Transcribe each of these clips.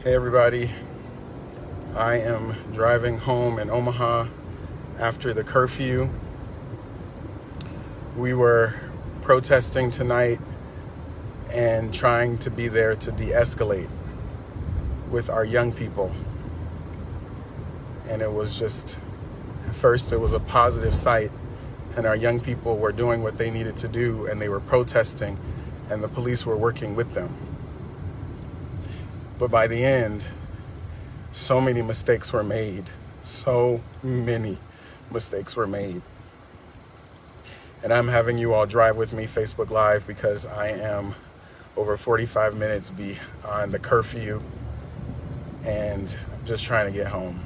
Hey everybody, I am driving home in Omaha after the curfew. We were protesting tonight and trying to be there to de-escalate with our young people. And it was just, at first it was a positive sight, and our young people were doing what they needed to do, and they were protesting, and the police were working with them. But by the end, so many mistakes were made. So many mistakes were made. And I'm having you all drive with me Facebook Live because I am over 45 minutes beyond the curfew and I'm just trying to get home.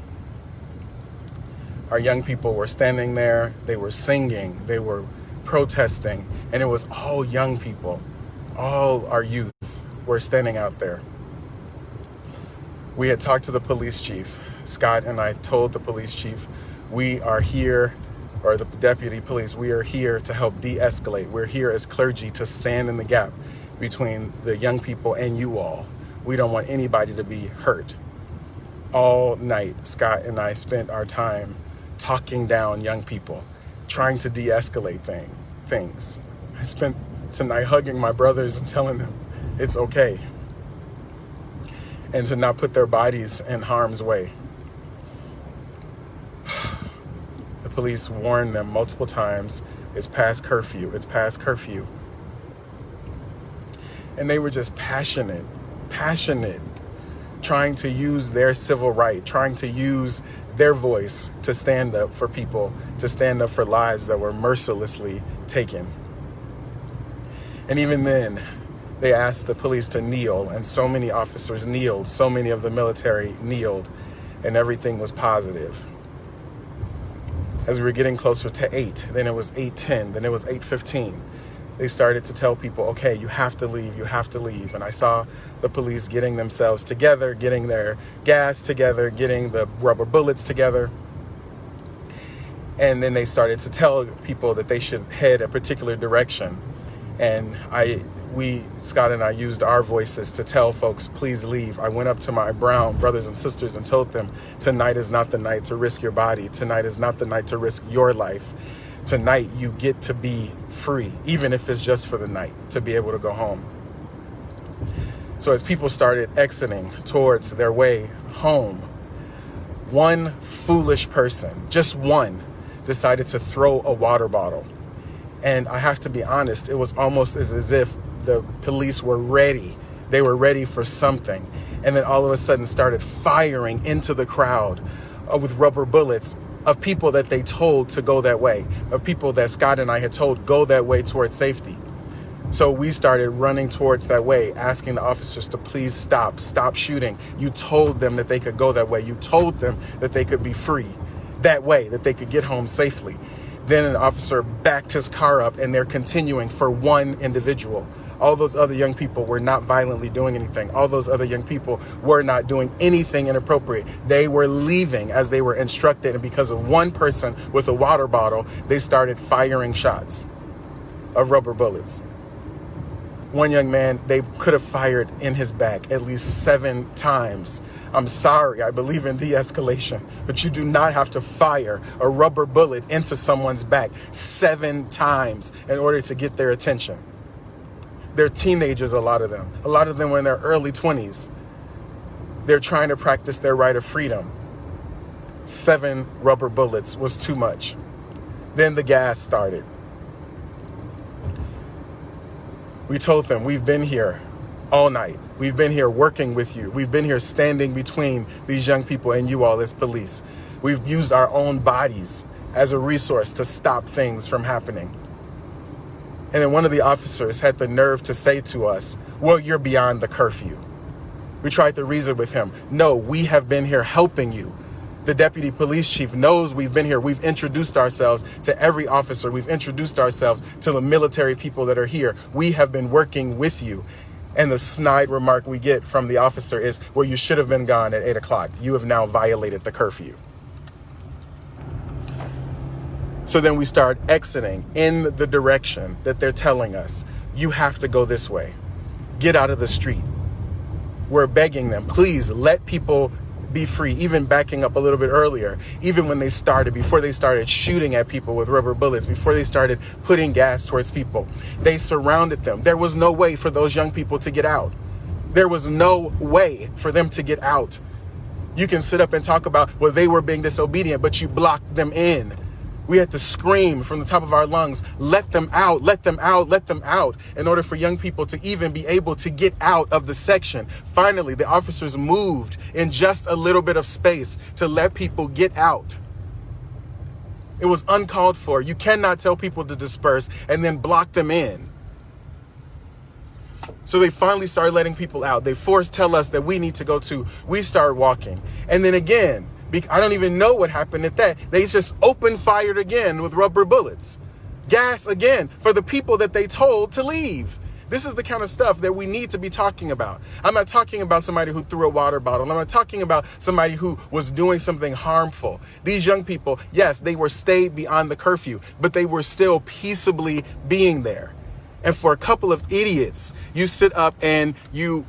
Our young people were standing there, they were singing, they were protesting, and it was all young people. All our youth were standing out there. We had talked to the police chief. Scott and I told the police chief, we are here, or the deputy police, we are here to help de-escalate. We're here as clergy to stand in the gap between the young people and you all. We don't want anybody to be hurt. All night, Scott and I spent our time talking down young people, trying to de-escalate things. I spent tonight hugging my brothers and telling them it's okay, and to not put their bodies in harm's way. The police warned them multiple times, it's past curfew, it's past curfew. And they were just passionate, trying to use their civil right, trying to use their voice to stand up for people, to stand up for lives that were mercilessly taken. And even then, they asked the police to kneel, and so many officers kneeled, so many of the military kneeled, and everything was positive. As we were getting closer to 8, then it was 8:10, then it was 8:15, they started to tell people, okay, you have to leave, you have to leave. And I saw the police getting themselves together, getting their gas together, getting the rubber bullets together. And then they started to tell people that they should head a particular direction. And Scott and I used our voices to tell folks, please leave. I went up to my brown brothers and sisters and told them, tonight is not the night to risk your body. Tonight is not the night to risk your life. Tonight you get to be free, even if it's just for the night, to be able to go home. So as people started exiting towards their way home, one foolish person, just one, decided to throw a water bottle. And I have to be honest, it was almost as if the police were ready. They were ready for something. And then all of a sudden started firing into the crowd with rubber bullets of people that they told to go that way, of people that Scott and I had told go that way towards safety. So we started running towards that way, asking the officers to please stop shooting. You told them that they could go that way. You told them that they could be free that way, that they could get home safely. Then an officer backed his car up, and they're continuing for one individual. All those other young people were not violently doing anything. All those other young people were not doing anything inappropriate. They were leaving as they were instructed, and because of one person with a water bottle, they started firing shots of rubber bullets. One young man, they could have fired in his back at least 7 times. I'm sorry, I believe in de-escalation, but you do not have to fire a rubber bullet into someone's back 7 times in order to get their attention. They're teenagers, a lot of them. A lot of them were in their early 20s. They're trying to practice their right of freedom. 7 rubber bullets was too much. Then the gas started. We told them, we've been here all night. We've been here working with you. We've been here standing between these young people and you all as police. We've used our own bodies as a resource to stop things from happening. And then one of the officers had the nerve to say to us, well, you're beyond the curfew. We tried to reason with him. No, we have been here helping you. The deputy police chief knows we've been here. We've introduced ourselves to every officer. We've introduced ourselves to the military people that are here. We have been working with you. And the snide remark we get from the officer is, well, you should have been gone at 8 o'clock. You have now violated the curfew. So then we start exiting in the direction that they're telling us, you have to go this way. Get out of the street. were begging them, please let people be free, even backing up a little bit earlier, even when they started, before they started shooting at people with rubber bullets, before they started putting gas towards people. They surrounded them. There was no way for those young people to get out. There was no way for them to get out. You can sit up and talk about, well, they were being disobedient, but you blocked them in. We had to scream from the top of our lungs, let them out, let them out, let them out, in order for young people to even be able to get out of the section. Finally, the officers moved in just a little bit of space to let people get out. It was uncalled for. You cannot tell people to disperse and then block them in. So they finally started letting people out. They tell us that we need to go too. We start walking. And then again, I don't even know what happened at that. They just opened fired again with rubber bullets. Gas again for the people that they told to leave. This is the kind of stuff that we need to be talking about. I'm not talking about somebody who threw a water bottle. I'm not talking about somebody who was doing something harmful. These young people, yes, they were stayed beyond the curfew, but they were still peaceably being there. And for a couple of idiots, you sit up and you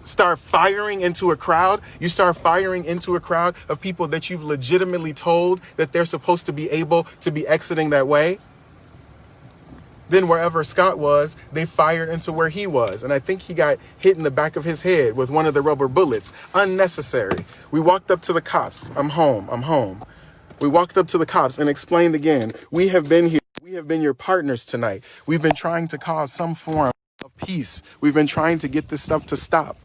start firing into a crowd. You start firing into a crowd of people that you've legitimately told that they're supposed to be able to be exiting that way. Then wherever Scott was, they fired into where he was. And I think he got hit in the back of his head with one of the rubber bullets. Unnecessary. We walked up to the cops. I'm home. We walked up to the cops and explained again, we have been here. We have been your partners tonight. We've been trying to cause some form of peace. We've been trying to get this stuff to stop.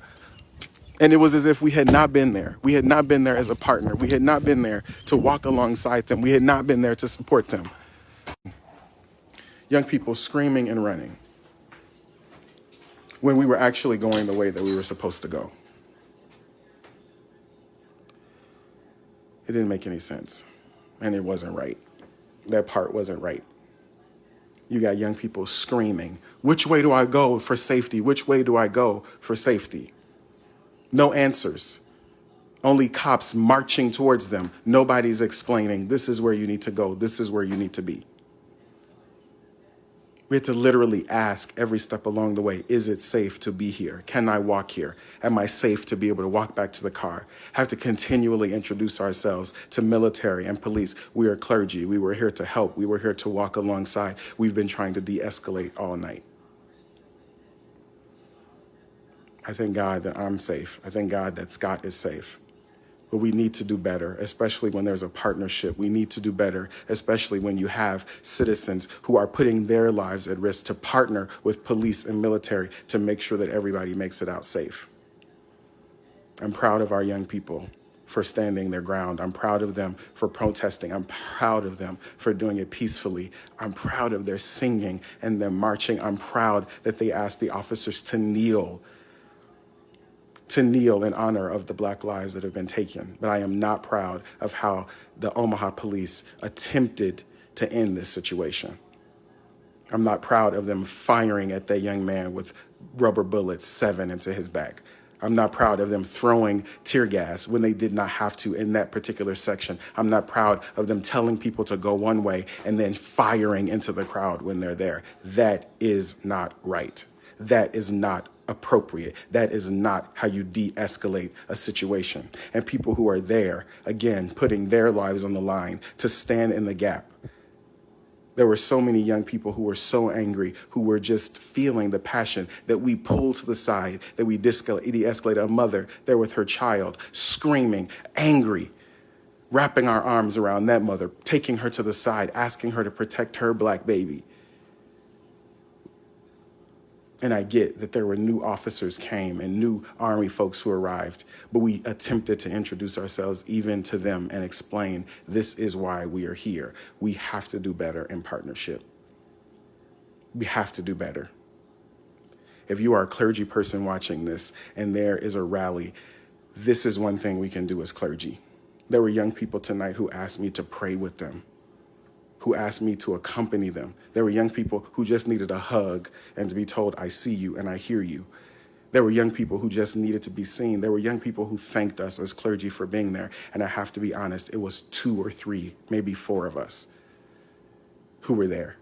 And it was as if we had not been there. We had not been there as a partner. We had not been there to walk alongside them. We had not been there to support them. Young people screaming and running when we were actually going the way that we were supposed to go. It didn't make any sense. And it wasn't right. That part wasn't right. You got young people screaming, which way do I go for safety? Which way do I go for safety? No answers. Only cops marching towards them. Nobody's explaining, this is where you need to go. This is where you need to be. We had to literally ask every step along the way, is it safe to be here? Can I walk here? Am I safe to be able to walk back to the car? Have to continually introduce ourselves to military and police. We are clergy. We were here to help. We were here to walk alongside. We've been trying to de-escalate all night. I thank God that I'm safe. I thank God that Scott is safe. But we need to do better, especially when there's a partnership. We need to do better, especially when you have citizens who are putting their lives at risk to partner with police and military to make sure that everybody makes it out safe. I'm proud of our young people for standing their ground. I'm proud of them for protesting. I'm proud of them for doing it peacefully. I'm proud of their singing and their marching. I'm proud that they asked the officers to kneel in honor of the Black lives that have been taken. But I am not proud of how the Omaha Police attempted to end this situation. I'm not proud of them firing at that young man with rubber bullets, 7 into his back. I'm not proud of them throwing tear gas when they did not have to in that particular section. I'm not proud of them telling people to go one way and then firing into the crowd when they're there. That is not right. That is not appropriate. That is not how you de-escalate a situation. And people who are there, again, putting their lives on the line to stand in the gap. There were so many young people who were so angry, who were just feeling the passion that we pulled to the side, that we de-escalated. A mother there with her child, screaming, angry, wrapping our arms around that mother, taking her to the side, asking her to protect her Black baby. And I get that there were new officers came and new Army folks who arrived, but we attempted to introduce ourselves even to them and explain this is why we are here. We have to do better in partnership. We have to do better. If you are a clergy person watching this and there is a rally, this is one thing we can do as clergy. There were young people tonight who asked me to pray with them, who asked me to accompany them. There were young people who just needed a hug and to be told, I see you and I hear you. There were young people who just needed to be seen. There were young people who thanked us as clergy for being there. And I have to be honest, it was 2 or 3, maybe 4 of us who were there.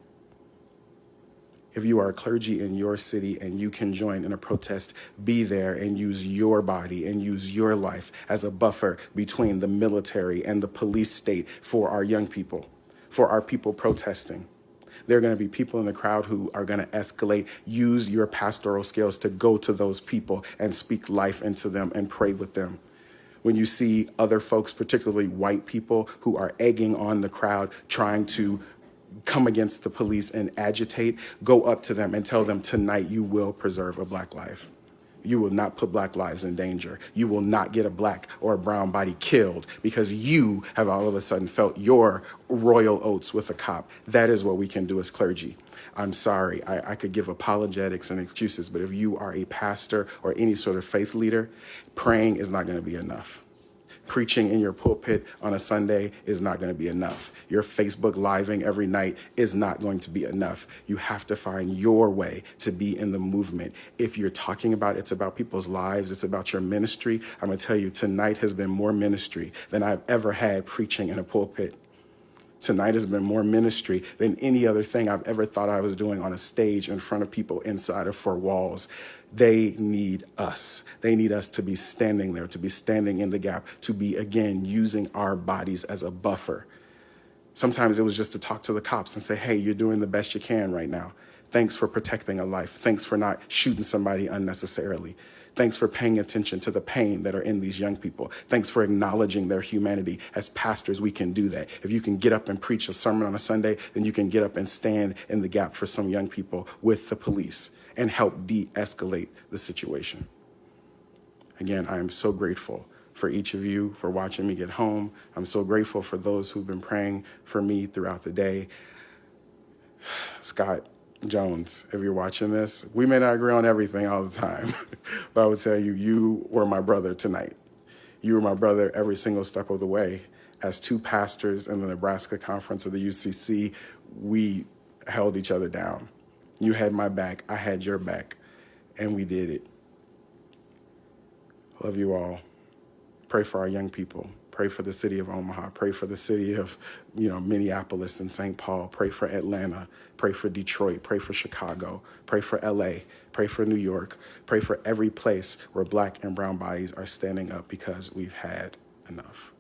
If you are a clergy in your city and you can join in a protest, be there and use your body and use your life as a buffer between the military and the police state for our young people, for our people protesting. There are going to be people in the crowd who are going to escalate. Use your pastoral skills to go to those people and speak life into them and pray with them. When you see other folks, particularly white people, who are egging on the crowd, trying to come against the police and agitate, go up to them and tell them, tonight you will preserve a black life. You will not put black lives in danger. You will not get a black or a brown body killed because you have all of a sudden felt your royal oats with a cop. That is what we can do as clergy. I'm sorry, I could give apologetics and excuses, but if you are a pastor or any sort of faith leader, praying is not going to be enough. Preaching in your pulpit on a Sunday is not going to be enough. Your Facebook living every night is not going to be enough. You have to find your way to be in the movement. If you're talking about it's about people's lives, it's about your ministry, I'm going to tell you tonight has been more ministry than I've ever had preaching in a pulpit. Tonight has been more ministry than any other thing I've ever thought I was doing on a stage in front of people inside of four walls. They need us. They need us to be standing there, to be standing in the gap, to be, again, using our bodies as a buffer. Sometimes it was just to talk to the cops and say, hey, you're doing the best you can right now. Thanks for protecting a life. Thanks for not shooting somebody unnecessarily. Thanks for paying attention to the pain that are in these young people. Thanks for acknowledging their humanity. As pastors, we can do that. If you can get up and preach a sermon on a Sunday, then you can get up and stand in the gap for some young people with the police and help de-escalate the situation. Again, I am so grateful for each of you for watching me get home. I'm so grateful for those who've been praying for me throughout the day. Scott Jones, if you're watching this, we may not agree on everything all the time, but I would tell you, you were my brother tonight. You were my brother every single step of the way. As two pastors in the Nebraska conference of the UCC, we held each other down. You had my back, I had your back, and we did it. Love you all. Pray for our young people. Pray for the city of Omaha. Pray for the city of, Minneapolis and St. Paul. Pray for Atlanta. Pray for Detroit. Pray for Chicago. Pray for LA. Pray for New York. Pray for every place where black and brown bodies are standing up because we've had enough.